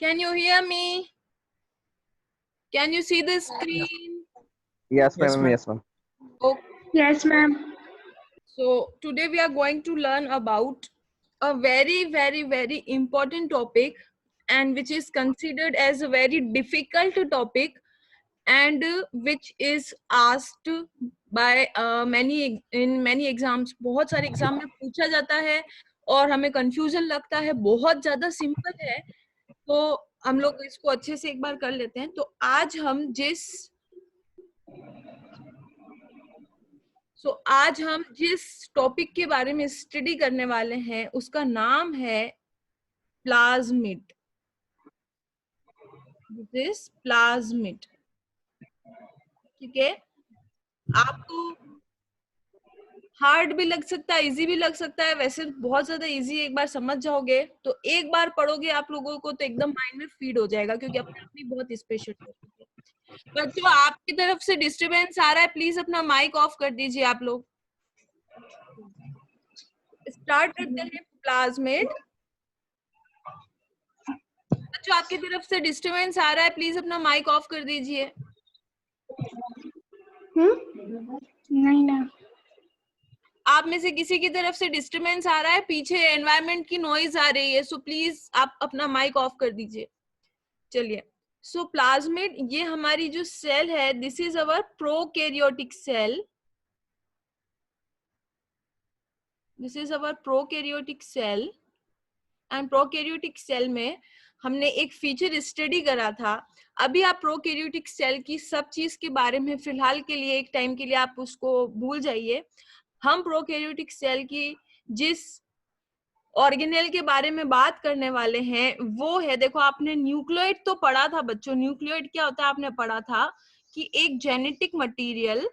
Can you hear me? Can you see the screen? Yes, Yes, ma'am. ma'am. Yes, ma'am. Okay. Yes, ma'am. So today we are going to learn about a very important topic, and which is considered as a very difficult topic, and which is asked by many in many exams. बहुत सारे exam में पूछा जाता है और हमें confusion लगता है, बहुत ज्यादा सिंपल है, तो हम लोग इसको अच्छे से एक बार कर लेते हैं। तो आज हम जिस टॉपिक के बारे में स्टडी करने वाले हैं उसका नाम है प्लाज्मिड। दिस प्लाज्मिड, ठीक है। आपको हार्ड भी लग सकता है, इजी भी लग सकता है, वैसे बहुत ज्यादा इजी है। एक बार समझ जाओगे तो एक बार पढ़ोगे आप लोगों को तो एकदम माइंड में फीड हो जाएगा, क्योंकि अपने आप में बहुत स्पेशल टॉपिक है। बच्चों, आपकी तरफ से डिस्टरबेंस आ रहा है, प्लीज अपना माइक ऑफ कर दीजिए आप लोग। स्टार्ट करते हैं प्लाज्मिड। बच्चों, आपकी तरफ से डिस्टरबेंस आ रहा है, प्लीज अपना माइक ऑफ कर दीजिए। नहीं ना। आप में से किसी की तरफ से डिस्टरबेंस आ रहा है, पीछे एनवायरनमेंट की नॉइज आ रही है, सो प्लीज आप अपना माइक ऑफ कर दीजिए। चलिए, सो प्लाज्मिड ये हमारी जो सेल है, this is our prokaryotic cell. This is our prokaryotic cell, and prokaryotic cell में हमने एक फीचर स्टडी करा था। अभी आप प्रोकैरियोटिक सेल की सब चीज के बारे में फिलहाल के लिए, एक टाइम के लिए आप उसको भूल जाइए। हम प्रोकैरियोटिक सेल की जिस ऑर्गेनेल के बारे में बात करने वाले हैं वो है, देखो आपने न्यूक्लियोइड तो पढ़ा था बच्चों। न्यूक्लियोइड क्या होता है आपने पढ़ा था कि एक जेनेटिक मटेरियल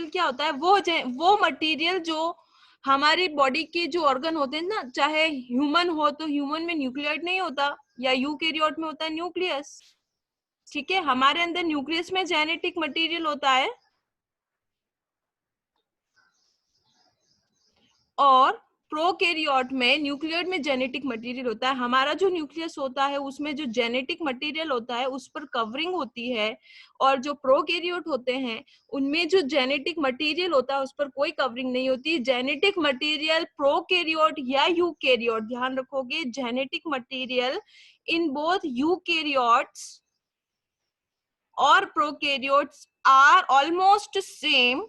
क्या होता है, वो मटेरियल जो हमारी बॉडी के जो ऑर्गन होते हैं ना, चाहे ह्यूमन हो तो ह्यूमन में न्यूक्लियोइड नहीं होता, या यूकैरियोट में होता है न्यूक्लियस, ठीक है। हमारे अंदर न्यूक्लियस में जेनेटिक मटेरियल होता है, और प्रोकैरियोट में न्यूक्लियोइड में जेनेटिक मटेरियल होता है। हमारा जो न्यूक्लियस होता है उसमें जो जेनेटिक मटेरियल होता है उस पर कवरिंग होती है, और जो प्रोकैरियोट होते हैं उनमें जो जेनेटिक मटेरियल होता है उस पर कोई कवरिंग नहीं होती। जेनेटिक मटेरियल प्रोकैरियोट या यूकैरियोट, ध्यान रखोगे, genetic material in both eukaryotes और prokaryotes are almost same.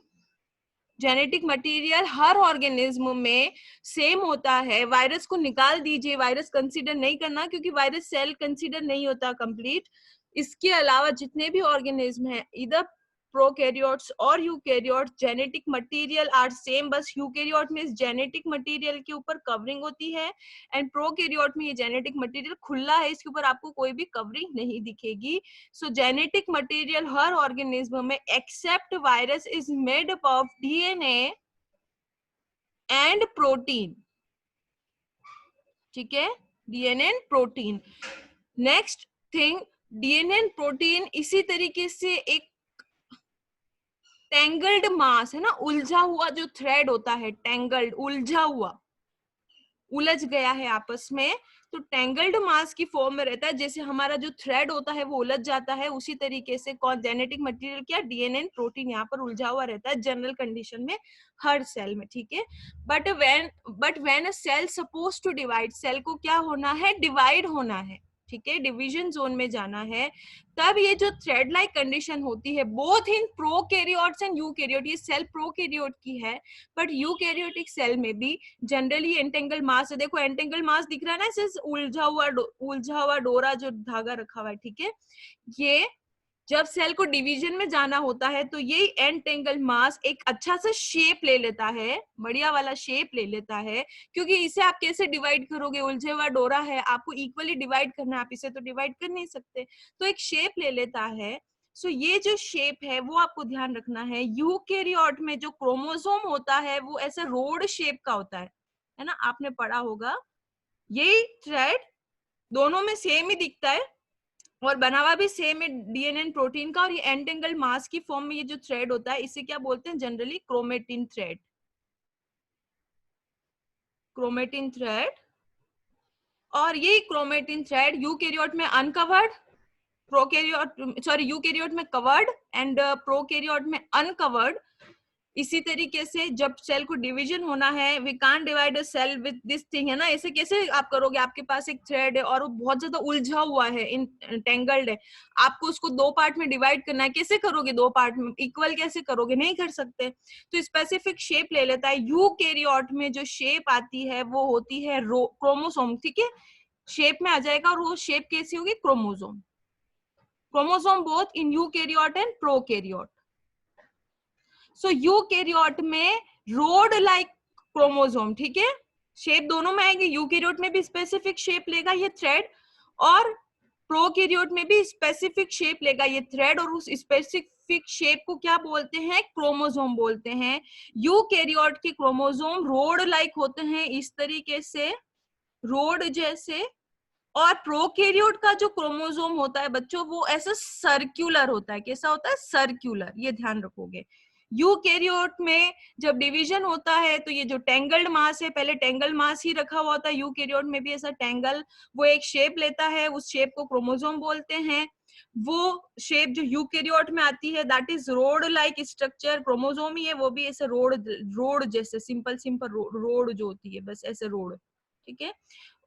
Genetic material हर ऑर्गेनिज्म में सेम होता है। वायरस को निकाल दीजिए, वायरस कंसीडर नहीं करना, क्योंकि वायरस सेल कंसीडर नहीं होता कंप्लीट। इसके अलावा जितने भी ऑर्गेनिज्म हैं, इधर प्रोकैरियोट्स और eukaryotes, genetic material are same. बस यूकैरियोट में इस जेनेटिक मटेरियल के ऊपर कवरिंग होती है, एंड प्रोकैरियोट में ये जेनेटिक मटेरियल खुला है, इसके ऊपर आपको कोई भी कवरिंग नहीं दिखेगी। So genetic material हर organism में except virus is made up of DNA and protein, ठीक है, DNA and protein. Next thing, DNA and protein इसी तरीके से एक टेंगल्ड मास है ना, उलझा हुआ जो थ्रेड होता है, टेंगल्ड, उलझा हुआ, उलझ गया है आपस में, तो टेंगल्ड मास की फॉर्म में रहता है। जैसे हमारा जो थ्रेड होता है वो उलझ जाता है, उसी तरीके से कौन जेनेटिक मटेरियल क्या, डीएनए प्रोटीन यहाँ पर उलझा हुआ रहता है जनरल कंडीशन में हर सेल में, ठीक है। But when a cell suppose to divide, cell को क्या होना है, डिवाइड होना है, ठीक है, डिवीजन जोन में जाना है, तब ये जो थ्रेड लाइक कंडीशन होती है both in prokaryotes and eukaryote, ये सेल प्रोकैरियोट की है, बट यूकैरियोटिक सेल में भी जनरली एंटेंगल मास है। देखो एंटेंगल मास दिख रहा है ना, इसे उलझा हुआ डोरा जो धागा रखा हुआ है, ठीक है। ये जब सेल को डिवीजन में जाना होता है तो ये एंटेंगल मास एक अच्छा सा शेप ले लेता है, बढ़िया वाला शेप ले लेता है, क्योंकि इसे आप कैसे डिवाइड करोगे, उलझे हुआ डोरा है, आपको इक्वली डिवाइड करना है, आप इसे तो डिवाइड कर नहीं सकते, तो एक शेप ले लेता है। सो ये जो शेप है वो आपको ध्यान रखना है। यूकैरियोट में जो क्रोमोसोम होता है वो ऐसे रोड शेप का होता है ना, आपने पढ़ा होगा। यही थ्रेड दोनों में सेम ही दिखता है और बना हुआ भी सेम है डीएनए प्रोटीन का, और ये एंटेंगल मास की फॉर्म में ये जो थ्रेड होता है इसे क्या बोलते हैं, generally chromatin thread. Chromatin thread और ये क्रोमेटिन थ्रेड यूकैरियोट में अनकवर्ड, यूकैरियोट में कवर्ड एंड प्रोकैरियोट में अनकवर्ड। इसी तरीके से जब सेल को डिवीजन होना है, we can't divide a cell with this thing, है ना, ऐसे कैसे आप करोगे? आपके पास एक थ्रेड है और वो बहुत ज्यादा उलझा हुआ है, टेंगल्ड है, आपको उसको दो पार्ट में डिवाइड करना है, कैसे करोगे? दो पार्ट में इक्वल कैसे करोगे? नहीं कर सकते। तो स्पेसिफिक शेप ले लेता है। यूकैरियोट में जो शेप आती है वो होती है क्रोमोसोम, ठीक है, शेप में आ जाएगा, और वो शेप कैसी होगी? Chromosome. Chromosome both in eukaryote and prokaryote. So eukaryote में रोड लाइक क्रोमोसोम, ठीक है, शेप दोनों में आएगी। यूकैरियोट में भी स्पेसिफिक शेप लेगा ये थ्रेड, और प्रोकैरियोट में भी स्पेसिफिक शेप लेगा ये थ्रेड, और उस स्पेसिफिक शेप को क्या बोलते हैं? क्रोमोसोम बोलते हैं। यूकैरियोट के क्रोमोसोम रोड लाइक होते हैं, इस तरीके से, रोड जैसे, और प्रोकैरियोट का जो क्रोमोसोम होता है बच्चों, वो ऐसा सर्कुलर होता है। कैसा होता है? सर्कुलर। ये ध्यान रखोगे। यूकैरियोट में जब डिवीजन होता है तो ये जो टेंगल्ड मास है, पहले टेंगल्ड मास ही रखा हुआ होता है, यूकैरियोट में भी ऐसा टेंगल, वो एक शेप लेता है, उस शेप को क्रोमोसोम बोलते हैं। वो शेप जो यूकैरियोट में आती है, that is rod like structure, chromosome ही है, वो भी ऐसे रोड जैसे, सिंपल रोड जो होती है, बस ऐसे रोड, ठीक है।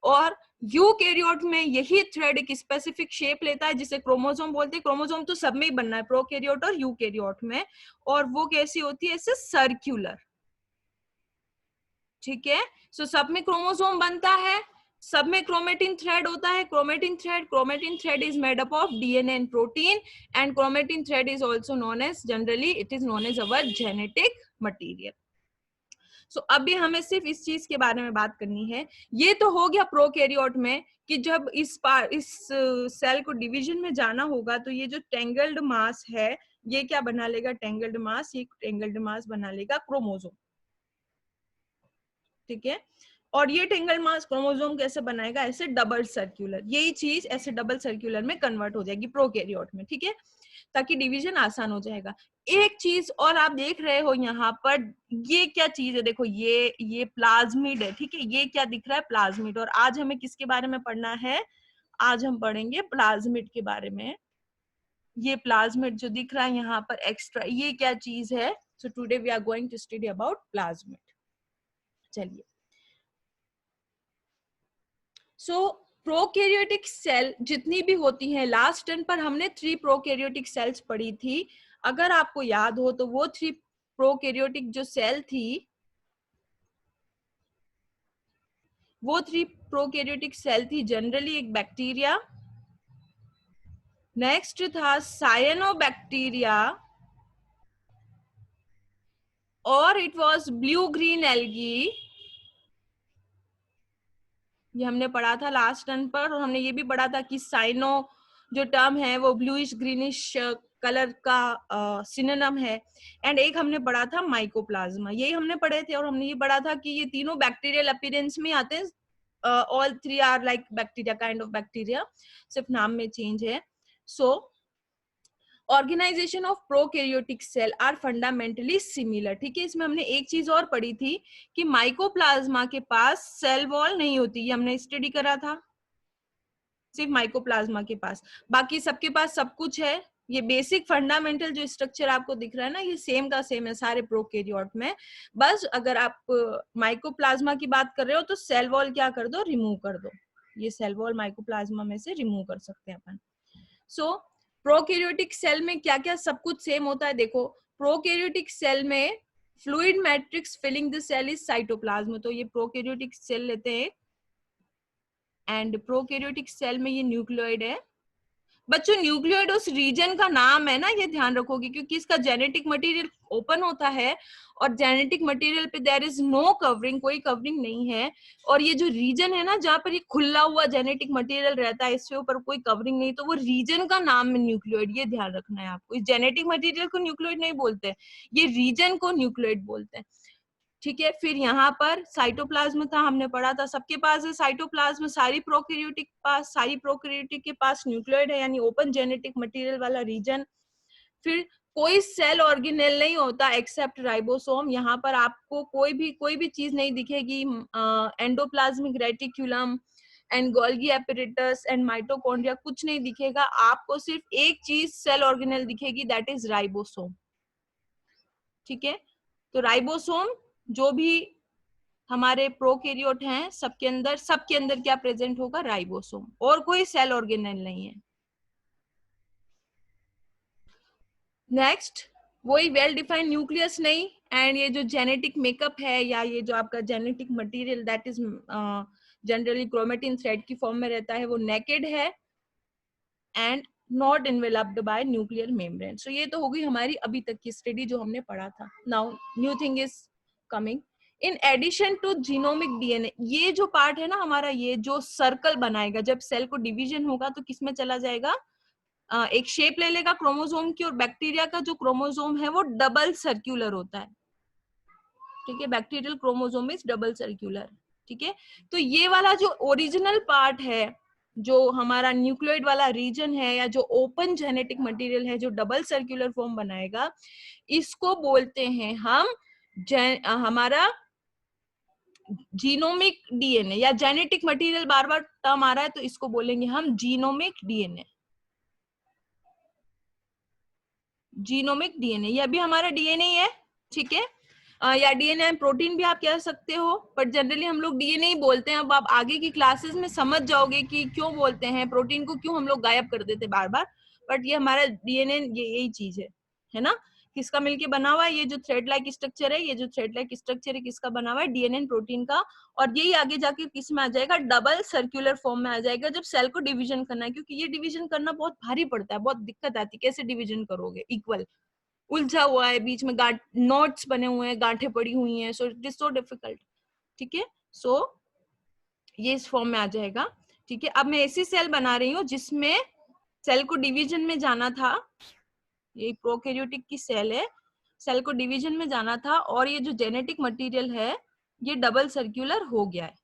और यूकैरियोट में यही थ्रेड एक स्पेसिफिक शेप लेता है जिसे क्रोमोसोम बोलते हैं। क्रोमोसोम तो सब में ही बनना है, प्रोकैरियोट और यूकैरियोट में, और वो कैसी होती है? ऐसे सर्कुलर, ठीक है। सो सब में क्रोमोसोम बनता है, सब में क्रोमेटिन थ्रेड होता है। Chromatin thread is made up of DNA and protein, and chromatin thread is also known as, generally it is known as our genetic material. So अभी हमें सिर्फ इस चीज के बारे में बात करनी है। ये तो हो गया प्रोकैरियोट में कि जब इस सेल को डिवीजन में जाना होगा तो ये जो टेंगल्ड मास है ये क्या बना लेगा? टेंगल्ड मास। ये टेंगल्ड मास बना लेगा क्रोमोसोम, ठीक है। और ये टेंगल्ड मास क्रोमोसोम कैसे बनाएगा? ऐसे डबल सर्कुलर, यही चीज ऐसे डबल सर्कुलर में कन्वर्ट हो जाएगी प्रोकैरियोट में, ठीक है, ताकि डिवीजन आसान हो जाएगा। एक चीज और आप देख रहे हो यहाँ पर, ये क्या चीज है? देखो ये प्लाज्मिड है, ठीक है। ये क्या दिख रहा है? प्लाज्मिड। और आज हमें किसके बारे में पढ़ना है? आज हम पढ़ेंगे प्लाज्मिड के बारे में। ये प्लाज्मिड जो दिख रहा है यहाँ पर एक्स्ट्रा, ये क्या चीज है? So today we are going to study about plasmid. चलिए, सो प्रोकैरियोटिक सेल जितनी भी होती हैं, लास्ट टर्न पर हमने 3 प्रोकैरियोटिक सेल्स पढ़ी थी। अगर आपको याद हो तो वो 3 प्रोकैरियोटिक जो सेल थी, वो 3 प्रोकैरियोटिक सेल थी जनरली एक बैक्टीरिया, नेक्स्ट था साइनोबैक्टीरिया, और it was blue green algae. ये हमने पढ़ा था लास्ट टर्न पर, और हमने ये भी पढ़ा था कि साइनो जो टर्म है वो ब्लूइश ग्रीनिश कलर का सिनोनिम है। एंड एक हमने पढ़ा था माइकोप्लाज्मा, यही हमने पढ़े थे। और हमने ये पढ़ा था कि ये तीनों बैक्टीरियल अपीयरेंस में आते हैं। All 3 are like bacteria, kind of bacteria, सिर्फ नाम में चेंज है। So organisation of prokaryotic cell are fundamentally similar, ठीक है। इसमें हमने एक चीज और पढ़ी थी कि माइकोप्लाज्मा के पास सेल वॉल नहीं होती, ये हमने स्टडी करा था, सिर्फ माइकोप्लाज्मा के पास। बाकी सबके पास सब कुछ है। ये बेसिक फंडामेंटल जो स्ट्रक्चर आपको दिख रहा है ना, ये सेम का सेम है सारे प्रोकैरियोट में। बस अगर आप माइकोप्लाज्मा की बात कर रहे हो तो सेल वॉल क्या कर दो? रिमूव कर दो। ये सेल वॉल माइकोप्लाज्मा में से रिमूव कर सकते हैं अपन। सो प्रोकैरियोटिक सेल में क्या क्या सब कुछ सेम होता है? देखो, प्रोकैरियोटिक सेल में fluid matrix filling the cell is cytoplasm. तो ये प्रोकैरियोटिक सेल लेते हैं, एंड प्रोकैरियोटिक सेल में ये न्यूक्लियोइड है। बच्चों, न्यूक्लियोइड उस रीजन का नाम है ना, ये ध्यान रखोगे, क्योंकि इसका जेनेटिक मटेरियल ओपन होता है और जेनेटिक मटेरियल पे देयर इज नो कवरिंग, कोई कवरिंग नहीं है। और ये जो रीजन है ना जहाँ पर ये खुला हुआ जेनेटिक मटेरियल रहता है, इसके ऊपर कोई कवरिंग नहीं, तो वो रीजन का नाम है न्यूक्लियोइड। ये ध्यान रखना है आपको। इस जेनेटिक मटेरियल को न्यूक्लियोइड नहीं बोलते, ये रीजन को न्यूक्लियोइड बोलते हैं, ठीक है। फिर यहाँ पर साइटोप्लाज्म था, हमने पढ़ा था, सबके पास है साइटोप्लाज्म। सारी प्रोकैरियोटिक के पास न्यूक्लियोइड है, यानी ओपन जेनेटिक मटेरियल वाला रीजन। फिर कोई सेल ऑर्गेनेल नहीं होता एक्सेप्ट राइबोसोम। यहाँ पर आपको कोई भी चीज नहीं दिखेगी। Endoplasmic reticulum, and Golgi apparatus and mitochondria कुछ नहीं दिखेगा, आपको सिर्फ एक चीज सेल ऑर्गेनेल दिखेगी, दैट इज राइबोसोम। ठीक है, तो राइबोसोम जो भी हमारे प्रोकैरियोट हैं सबके अंदर क्या प्रेजेंट होगा, राइबोसोम, और कोई सेल ऑर्गेनेल नहीं है। नेक्स्ट, वही वेल डिफाइंड न्यूक्लियस नहीं, एंड ये जो जेनेटिक मेकअप है या ये जो आपका genetic material that is generally chromatin thread की फॉर्म में रहता है, वो नेकेड है and not enveloped by nuclear membrane. So ये तो होगी हमारी अभी तक की स्टडी जो हमने पढ़ा था। Now new thing is coming in addition to genomic DNA. ये जो पार्ट है ना हमारा, ये जो सर्कल बनाएगा जब सेल को डिवीजन होगा तो किसमें चला जाएगा, एक शेप ले लेगा क्रोमोसोम की, और बैक्टीरिया का जो क्रोमोसोम है वो डबल सर्क्यूलर होता है। ठीक है, bacterial chromosome is double circular. ठीक है, तो ये वाला जो ओरिजिनल पार्ट है, जो हमारा न्यूक्लियोइड वाला रीजन है या जो ओपन जेनेटिक मटेरियल है जो डबल सर्क्यूलर फॉर्म बनाएगा, इसको बोलते हैं हम हमारा जीनोमिक डीएनए या जेनेटिक मटेरियल। बार बार टर्म आ रहा है तो इसको बोलेंगे हम जीनोमिक डीएनए। जीनोमिक डीएनए, ये भी हमारा डीएनए है। ठीक है, या डीएनए प्रोटीन भी आप कह सकते हो, बट जनरली हम लोग डीएनए ही बोलते हैं। अब आप आगे की क्लासेस में समझ जाओगे कि क्यों बोलते हैं, प्रोटीन को क्यों हम लोग गायब कर देते बार बार, बट ये हमारा डीएनए यही चीज है ना। किसका मिलके बना हुआ है, ये जो थ्रेड लाइक स्ट्रक्चर है, ये जो थ्रेड लाइक स्ट्रक्चर है किसका बना हुआ है, डीएनए प्रोटीन का। और यही आगे जाके किस में आ जाएगा, डबल सर्क्यूलर फॉर्म में आ जाएगा जब सेल को डिवीजन करना है, क्योंकि ये डिवीजन करना बहुत भारी पड़ता है, बहुत दिक्कत आती है, कैसे डिवीजन करोगे, इक्वल उलझा हुआ है, बीच में नोट्स बने हुए हैं, गांठें पड़ी हुई हैं, सो इट इज सो डिफिकल्ट। ठीक है, सो ये इस फॉर्म में आ जाएगा। ठीक है, अब मैं ऐसी सेल बना रही हूँ जिसमें सेल को डिवीजन में जाना था, ये प्रोकैरियोटिक की सेल है, सेल को डिवीजन में जाना था, और ये जो जेनेटिक मटेरियल है ये डबल सर्क्यूलर हो गया है।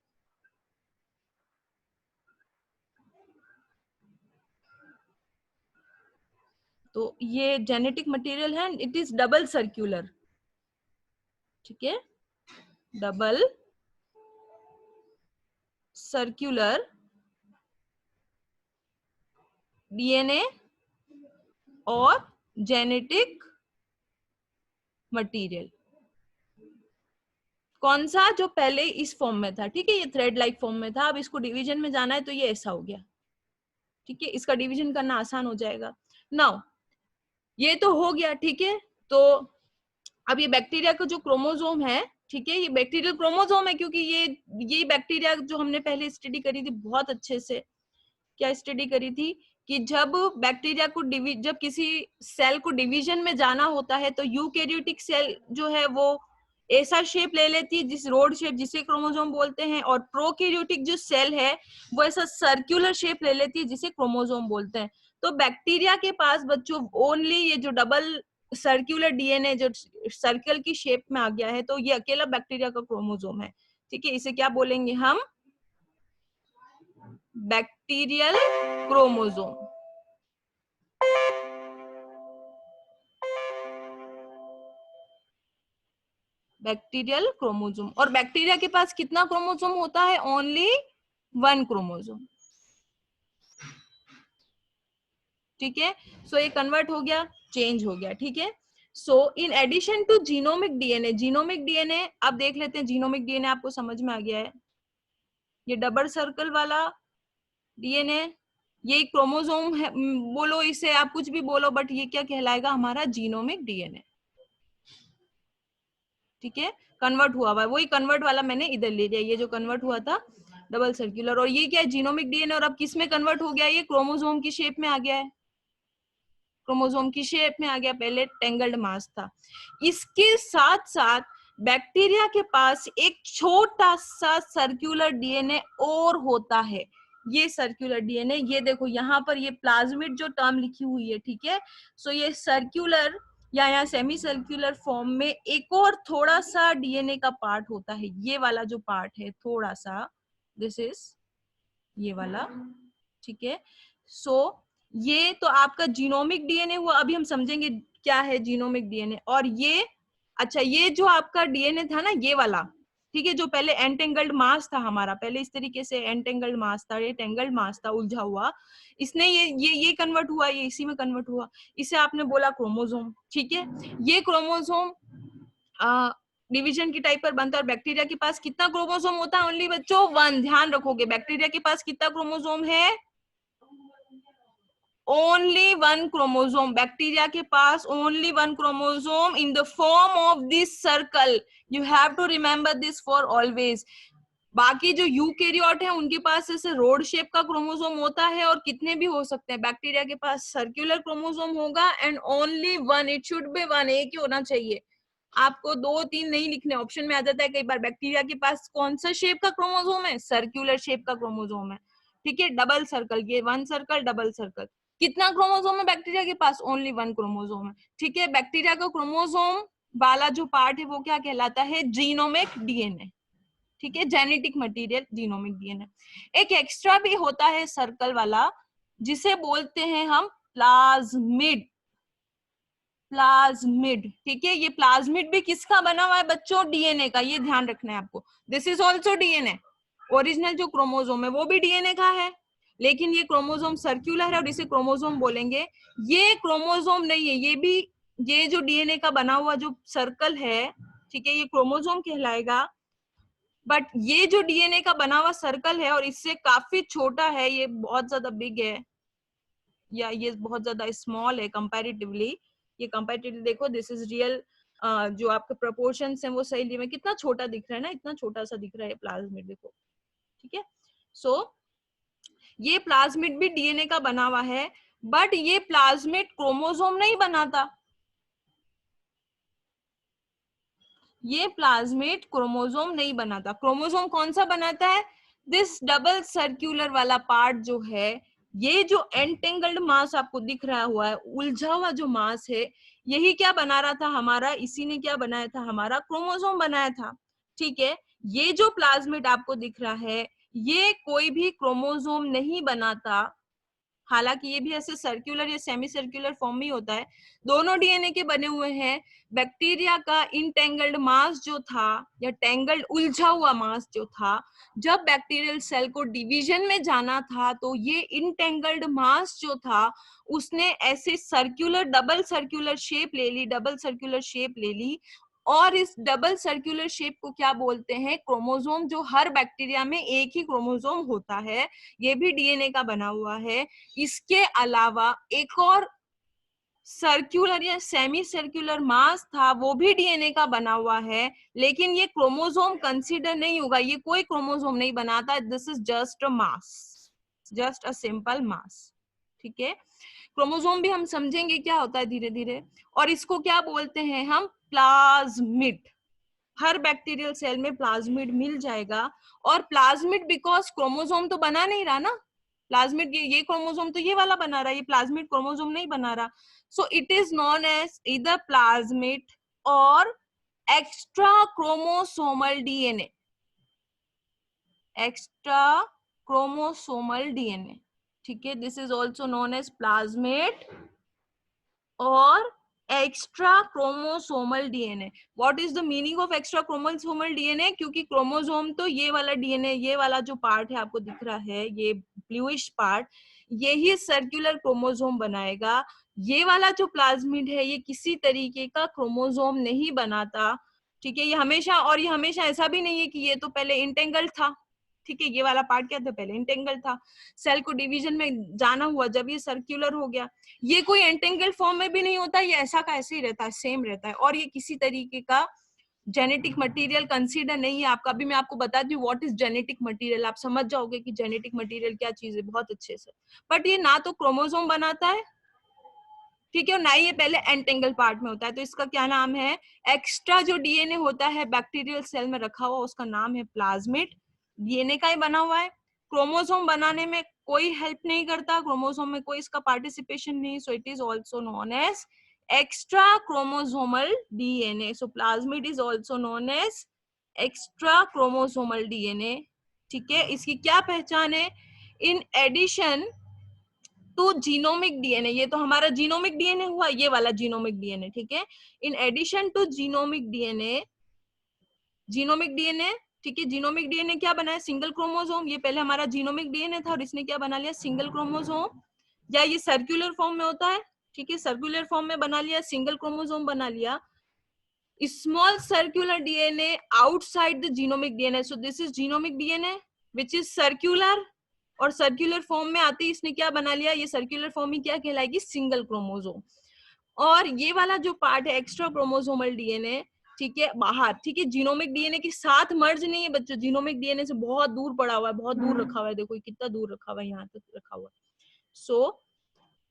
तो ये जेनेटिक मटेरियल है, इट इज डबल सर्क्यूलर। ठीक है, डबल सर्क्यूलर डीएनए और जेनेटिक मटेरियल। कौन सा, जो पहले इस फॉर्म में था। ठीक है, ये थ्रेड लाइक फॉर्म में था, अब इसको डिवीजन में जाना है तो ये ऐसा हो गया। ठीक है, इसका डिवीजन करना आसान हो जाएगा। नाउ ये तो हो गया। ठीक है, तो अब ये बैक्टीरिया का जो क्रोमोसोम है, ठीक है, ये बैक्टीरियल क्रोमोसोम है, क्योंकि ये बैक्टीरिया जो हमने पहले स्टडी करी थी बहुत अच्छे से, क्या स्टडी करी थी कि जब बैक्टीरिया को जब किसी सेल को डिवीजन में जाना होता है तो यूकैरियोटिक सेल जो है वो ऐसा शेप ले लेती है, जिस रोड शेप, जिसे क्रोमोसोम बोलते हैं, और प्रोकैरियोटिक जो सेल है वो ऐसा सर्कुलर शेप ले लेती है जिसे क्रोमोसोम बोलते हैं। तो बैक्टीरिया के पास बच्चों ओनली ये जो डबल सर्कुलर डीएनए जो सर्कल की शेप में आ गया है, तो ये अकेला बैक्टीरिया का क्रोमोसोम है। ठीक है, इसे क्या बोलेंगे हम, बैक्टीरियल क्रोमोसोम। बैक्टीरियल क्रोमोसोम, और बैक्टीरिया के पास कितना क्रोमोसोम होता है, ओनली 1 क्रोमोसोम। ठीक है, सो ये कन्वर्ट हो गया, चेंज हो गया। ठीक है, so in addition to genomic DNA, genomic DNA अब देख लेते हैं। जीनोमिक डीएनए आपको समझ में आ गया है, ये डबल सर्कल वाला डीएनए, ये क्रोमोसोम है, बोलो इसे आप कुछ भी बोलो, बट ये क्या कहलाएगा, हमारा जीनोमिक डीएनए। ठीक है, कन्वर्ट हुआ हुआ, वही कन्वर्ट वाला मैंने इधर ले लिया, ये जो कन्वर्ट हुआ था डबल सर्कुलर, और ये क्या है, जीनोमिक डीएनए, और अब किस में कन्वर्ट हो गया, ये क्रोमोसोम की शेप में आ गया है, क्रोमोसोम की शेप में आ गया, पहले टेंगल्ड मास था। इसके साथ साथ बैक्टीरिया के पास एक छोटा सा सर्कुलर डीएनए और होता है, ये सर्कुलर डीएनए, ये देखो यहाँ पर ये प्लाज्मिड जो टर्म लिखी हुई है। ठीक है, सो ये सर्कुलर या यहाँ सेमी सर्कुलर फॉर्म में एक और थोड़ा सा डीएनए का पार्ट होता है, ये वाला जो पार्ट है थोड़ा सा, दिस इज ये वाला। ठीक है, सो ये तो आपका जीनोमिक डीएनए हुआ। अभी हम समझेंगे क्या है जीनोमिक डीएनए। और ये अच्छा, ये जो आपका डीएनए था ना, ये वाला, ठीक है, जो पहले एंटेंगल्ड मास था हमारा, पहले इस तरीके से एंटेंगल्ड मास था, ये टेंगल्ड मास था, उलझा हुआ, इसने ये कन्वर्ट हुआ, ये इसी में कन्वर्ट हुआ, इसे आपने बोला क्रोमोसोम। ठीक है, ये क्रोमोसोम डिवीजन की टाइप पर बनता है। और बैक्टीरिया के पास कितना क्रोमोसोम होता है? ओनली बच्चों 1। ध्यान रखोगे, बैक्टीरिया के पास कितना क्रोमोसोम है? Only 1 chromosome. बैक्टीरिया के पास only 1 chromosome in the form of this circle. You have to remember this for always. बाकी जो यूकैरियोट है उनके पास ऐसे रोड शेप का क्रोमोसोम होता है, और कितने भी हो सकते हैं। बैक्टीरिया के पास सर्कुलर क्रोमोसोम होगा and only 1। It should be 1, एक ही होना चाहिए। आपको 2-3 नहीं लिखने, ऑप्शन में आ जाता है कई बार। बैक्टीरिया के पास कौन सा शेप का क्रोमोसोम है? सर्कुलर शेप का क्रोमोसोम है। ठीक है, डबल सर्कल, ये 1 सर्कल, डबल सर्कल। कितना क्रोमोसोम है बैक्टीरिया के पास? ओनली 1 क्रोमोसोम है। ठीक है, बैक्टीरिया का क्रोमोसोम वाला जो पार्ट है वो क्या कहलाता है? Genomic DNA. ठीक है, जेनेटिक मटेरियल, जीनोमिक डीएनए। एक एक्स्ट्रा भी होता है सर्कल वाला, जिसे बोलते हैं हम प्लाज्मिड। प्लाज्मिड, ठीक है, ये प्लाज्मिड भी किसका बना हुआ है बच्चों? डीएनए का। ये ध्यान रखना है आपको, this is also DNA. Original जो क्रोमोसोम है वो भी डीएनए का है, लेकिन ये क्रोमोसोम सर्कुलर है और इसे क्रोमोसोम बोलेंगे। ये क्रोमोसोम नहीं है, ये भी, ये जो डीएनए का बना हुआ जो सर्कल है, ठीक है, ये क्रोमोसोम कहलाएगा। बट ये जो डीएनए का बना हुआ सर्कल है और इससे काफी छोटा है, ये बहुत ज्यादा बिग है या ये बहुत ज्यादा स्मॉल है कंपैरेटिवली। ये कंपैरेटिवली देखो, दिस इज रियल, जो आपके प्रोपोर्शंस हैं वो सही लिए में कितना छोटा दिख रहा है ना, इतना छोटा सा दिख रहा है प्लाज्मिड, देखो। ठीक है, सो ये प्लाज्मिड भी डीएनए का बना हुआ है, बट ये प्लाज्मिड क्रोमोसोम नहीं बनाता। ये प्लाज्मिड क्रोमोसोम नहीं बनाता। क्रोमोसोम कौन सा बनाता है? दिस डबल सर्कुलर वाला पार्ट जो है, ये जो एंटेंगल्ड मास आपको दिख रहा हुआ है, उलझा हुआ जो मास है, यही क्या बना रहा था हमारा? इसी ने क्या बनाया था? हमारा क्रोमोसोम बनाया था। ठीक है, ये जो प्लाज्मिड आपको दिख रहा है, ये कोई भी क्रोमोसोम नहीं बनाता। हालांकि ये भी ऐसे सर्कुलर या सेमी सर्कुलर फॉर्म में होता है, दोनों डीएनए के बने हुए हैं। बैक्टीरिया का इंटेंगल्ड मास जो था, या टेंगल्ड उलझा हुआ मास जो था, जब बैक्टीरियल सेल को डिवीजन में जाना था, तो ये इंटेंगल्ड मास जो था उसने ऐसे सर्कुलर, डबल सर्कुलर शेप ले ली, डबल सर्कुलर शेप ले ली। और इस डबल सर्कुलर शेप को क्या बोलते हैं? क्रोमोसोम। जो हर बैक्टीरिया में एक ही क्रोमोसोम होता है, ये भी डीएनए का बना हुआ है। इसके अलावा एक और सर्कुलर या सेमी सर्कुलर मास था, वो भी डीएनए का बना हुआ है, लेकिन ये क्रोमोसोम कंसीडर नहीं होगा, ये कोई क्रोमोसोम नहीं बनाता। This is just a mass, just a simple mass. ठीक है, क्रोमोसोम भी हम समझेंगे क्या होता है धीरे धीरे। और इसको क्या बोलते हैं हम? प्लाज्मिड। हर बैक्टीरियल सेल में प्लाज्मिड मिल जाएगा। और प्लाज्मिड बिकॉज क्रोमोसोम तो बना नहीं रहा ना, प्लाज्मिड ये क्रोमोसोम तो ये वाला बना रहा है, ये प्लाज्मिड क्रोमोसोम नहीं बना रहा। So it is known as इधर प्लाज्मिड और extra chromosomal DNA. Extra chromosomal DNA, ठीक है, this is also known as plasmid और extra chromosomal DNA. What is the meaning of extra chromosomal DNA? क्योंकि chromosome तो ये वाला डीएनए, ये वाला जो पार्ट है आपको दिख रहा है, ये ब्लूइश पार्ट, यही सर्कुलर क्रोमोसोम बनाएगा। ये वाला जो प्लाज्मिड है, ये किसी तरीके का क्रोमोसोम नहीं बनाता। ठीक है, ये हमेशा, और ये हमेशा ऐसा भी नहीं है कि ये तो पहले इंटेंगल था। ठीक है, ये वाला पार्ट क्या था? पहले इंटेंगल था। सेल को डिवीजन में जाना हुआ, जब ये सर्कुलर हो गया। ये कोई एंटेंगल फॉर्म में भी नहीं होता, ये ऐसा का ऐसे ही रहता है, सेम रहता है। और ये किसी तरीके का जेनेटिक मटेरियल कंसीडर नहीं है आपका। अभी मैं आपको बताती हूँ व्हाट इज जेनेटिक मटेरियल, आप समझ जाओगे कि जेनेटिक मटेरियल क्या चीज है बहुत अच्छे से। बट ये ना तो क्रोमोसोम बनाता है, ठीक है, और ना ही ये पहले एंटेंगल पार्ट में होता है। तो इसका क्या नाम है? एक्स्ट्रा जो डीएनए होता है बैक्टीरियल सेल में रखा हुआ, उसका नाम है प्लाज्मिड। डीएनए का ही बना हुआ है, क्रोमोसोम बनाने में कोई हेल्प नहीं करता, क्रोमोसोम में कोई इसका पार्टिसिपेशन नहीं। So it is also known as extra chromosomal DNA. So plasmid is also known as extra chromosomal DNA. ठीक है, इसकी क्या पहचान है? In addition to genomic DNA, ये तो हमारा जीनोमिक डीएनए हुआ, ये वाला जीनोमिक डीएनए। ठीक है, in addition to genomic DNA, genomic DNA ठीक है। जीनोमिक डीएनए क्या बनाया, सिंगल क्रोमोसोम। ये पहले हमारा जीनोमिक डीएनए था और इसने क्या बना लिया, सिंगल क्रोमोसोम। या ये सर्कुलर फॉर्म में होता है, ठीक है, सर्कुलर फॉर्म में बना लिया, सिंगल क्रोमोसोम बना लिया। Small circular DNA outside the genomic DNA, so this is genomic DNA which is circular, और सर्कुलर फॉर्म में आती इसने क्या बना लिया, ये सर्कुलर फॉर्म ही क्या कहलाएगी, सिंगल क्रोमोसोम। और ये वाला जो पार्ट है एक्स्ट्रा क्रोमोसोमल डीएनए, ठीक है, बाहर, ठीक है, जीनोमिक डीएनए के साथ मर्ज नहीं है बच्चों, जीनोमिक डीएनए से बहुत दूर पड़ा हुआ है, बहुत दूर रखा हुआ है, देखो कितना दूर रखा हुआ है, यहाँ तक रखा हुआ है। So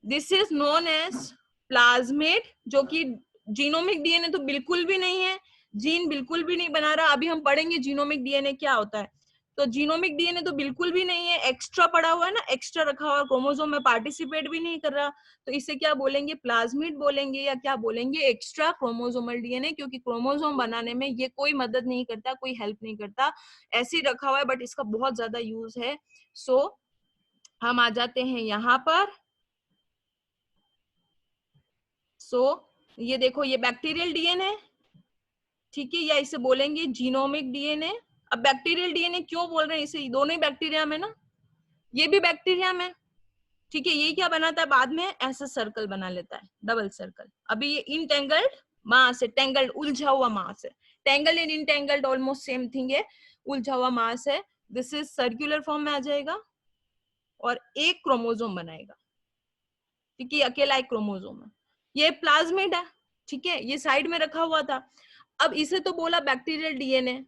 this is known as plasmid, जो कि जीनोमिक डीएनए तो बिल्कुल भी नहीं है, जीन बिल्कुल भी नहीं बना रहा। अभी हम पढ़ेंगे जीनोमिक डीएनए क्या होता है। तो जीनोमिक डीएनए तो बिल्कुल भी नहीं है, एक्स्ट्रा पड़ा हुआ है ना, एक्स्ट्रा रखा हुआ, क्रोमोसोम में पार्टिसिपेट भी नहीं कर रहा, तो इसे क्या बोलेंगे, प्लाज्मिड बोलेंगे, या क्या बोलेंगे, एक्स्ट्रा क्रोमोसोमल डीएनए, क्योंकि क्रोमोसोम बनाने में ये कोई मदद नहीं करता, कोई हेल्प नहीं करता, ऐसे ही रखा हुआ है, बट इसका बहुत ज्यादा यूज है। सो हम आ जाते हैं यहाँ पर। ये देखो, ये बैक्टीरियल डीएनए, ठीक है, या इसे बोलेंगे जीनोमिक डीएनए। अब बैक्टीरियल डीएनए क्यों बोल रहे हैं इसे, दोनों ही बैक्टीरिया में ना, ये भी बैक्टीरिया में, ठीक है, ये क्या बनाता है बाद में, ऐसा सर्कल बना लेता है, डबल सर्कल। अभी ये इनटेंगल्ड मास है, टेंगल्ड उलझा हुआ मास है, tangled and entangled almost same thing है, उलझा हुआ मास है। दिस इज सर्कुलर फॉर्म में आ जाएगा और एक क्रोमोसोम बनाएगा, ठीक है, अकेला एक क्रोमोसोम है। ये प्लाज्मिड है, ठीक है, ये साइड में रखा हुआ था। अब इसे तो बोला बैक्टीरियल डीएनए,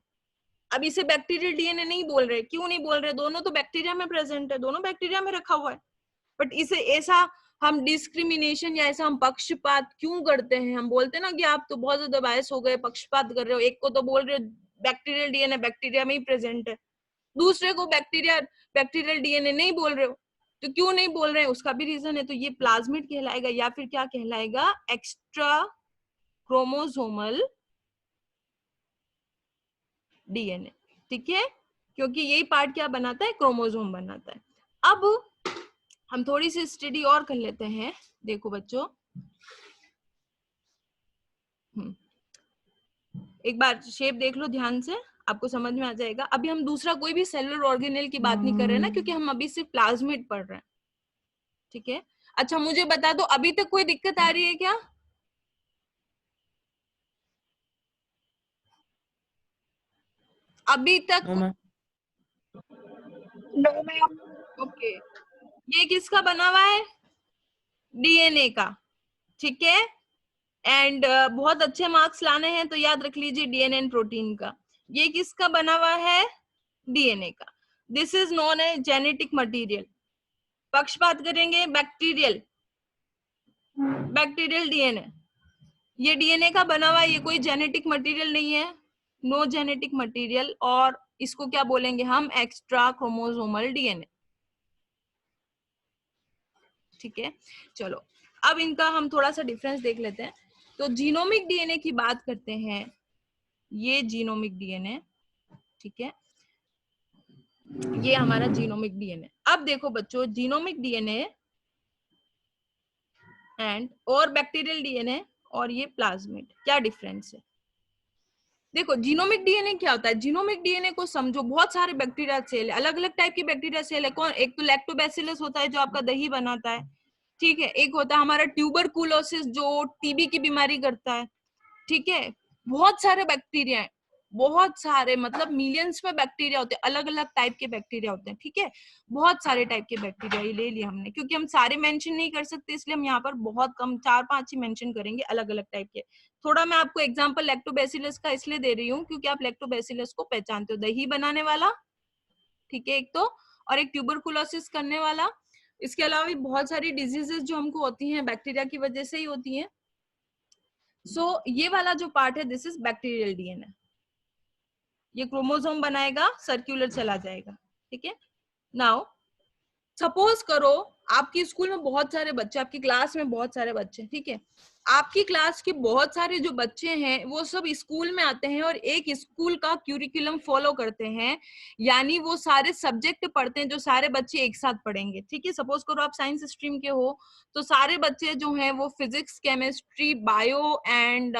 अब इसे बैक्टीरियल डीएनए नहीं बोल रहे, क्यों नहीं बोल रहे, दोनों तो बैक्टीरिया में प्रेजेंट है, दोनों बैक्टीरिया में रखा हुआ है, बट इसे ऐसा हम डिस्क्रिमिनेशन या ऐसा हम पक्षपात क्यों करते हैं, हम बोलते हैं ना कि आप तो बहुत ज्यादा बायस हो गए, पक्षपात कर रहे हो, एक को तो बोल रहे हो बैक्टीरियल डीएनए बैक्टीरिया में ही प्रेजेंट है, दूसरे को बैक्टीरियल डीएनए नहीं बोल रहे हो, तो क्यों नहीं बोल रहे हैं, उसका भी रीजन है। तो ये प्लाज्मिड कहलाएगा, या फिर क्या कहलाएगा, एक्स्ट्रा क्रोमोसोमल डीएनए, ठीक है, क्योंकि यही पार्ट क्या बनाता है, क्रोमोसोम बनाता है। अब हम थोड़ी सी स्टडी और कर लेते हैं। देखो बच्चों, एक बार शेप देख लो ध्यान से, आपको समझ में आ जाएगा। अभी हम दूसरा कोई भी सेलुलर ऑर्गेनेल की बात नहीं कर रहे ना, क्योंकि हम अभी सिर्फ प्लाज्मिड पढ़ रहे हैं, ठीक है। अच्छा मुझे बता दो, अभी तक कोई दिक्कत आ रही है क्या, अभी तक? No ma'am. ओके, ये किसका बना हुआ है, डीएनए का, ठीक है। एंड बहुत अच्छे मार्क्स लाने हैं तो याद रख लीजिए डीएनए एंड प्रोटीन का। ये किसका बना हुआ है, डीएनए का। This is known a genetic material. पक्षपात करेंगे, बैक्टीरियल, बैक्टीरियल डीएनए, ये डीएनए का बना हुआ है, ये कोई जेनेटिक मटेरियल नहीं है, नो जेनेटिक मटेरियल, और इसको क्या बोलेंगे हम, एक्स्ट्रा क्रोमोसोमल डीएनए, ठीक है। चलो अब इनका हम थोड़ा सा डिफरेंस देख लेते हैं। तो जीनोमिक डीएनए की बात करते हैं, ये जीनोमिक डीएनए, ठीक है, ये हमारा जीनोमिक डीएनए। अब देखो बच्चों, जीनोमिक डीएनए एंड और बैक्टीरियल डीएनए और ये प्लाज्मिड, क्या डिफरेंस है। देखो जीनोमिक डीएनए क्या होता है, जीनोमिक डीएनए को समझो, बहुत सारे बैक्टीरिया सेल है, अलग अलग टाइप के बैक्टीरिया सेल है। कौन, एक तो लैक्टोबैसिलस होता है जो आपका दही बनाता है, ठीक है, एक होता है हमारा ट्यूबरकुलोसिस जो टीबी की बीमारी करता है, ठीक है। बहुत सारे बैक्टीरिया है, बहुत सारे, मतलब मिलियंस में बैक्टीरिया होते हैं, अलग अलग टाइप के बैक्टीरिया होते हैं, ठीक है, बहुत सारे टाइप के बैक्टीरिया ये ले लिया हमने, क्योंकि हम सारे मेंशन नहीं कर सकते, इसलिए हम यहाँ पर बहुत कम 4-5 ही मेंशन करेंगे अलग अलग टाइप के। थोड़ा मैं आपको एग्जांपल लैक्टोबैसिलस का इसलिए दे रही हूँ क्योंकि आप लैक्टोबैसिलस को पहचानते हो, दही बनाने वाला, ठीक है, एक तो, और एक ट्यूबरकुलोसिस करने वाला। इसके अलावा भी बहुत सारी डिजीजेस जो हमको होती हैं बैक्टीरिया की वजह से ही होती हैं। सो ये वाला जो पार्ट है, दिस इज बैक्टीरियल डीएनए, ये क्रोमोसोम बनाएगा, सर्कुलर चला जाएगा, ठीक है। नाउ सपोज करो आपकी स्कूल में बहुत सारे बच्चे, आपकी क्लास में बहुत सारे बच्चे, ठीक है, आपकी क्लास के बहुत सारे जो बच्चे हैं वो सब स्कूल में आते हैं और एक स्कूल का क्यूरिकुलम फॉलो करते हैं, यानी वो सारे सब्जेक्ट पढ़ते हैं जो सारे बच्चे एक साथ पढ़ेंगे, ठीक है। सपोज करो आप साइंस स्ट्रीम के हो, तो सारे बच्चे जो हैं वो फिजिक्स, केमिस्ट्री, बायो एंड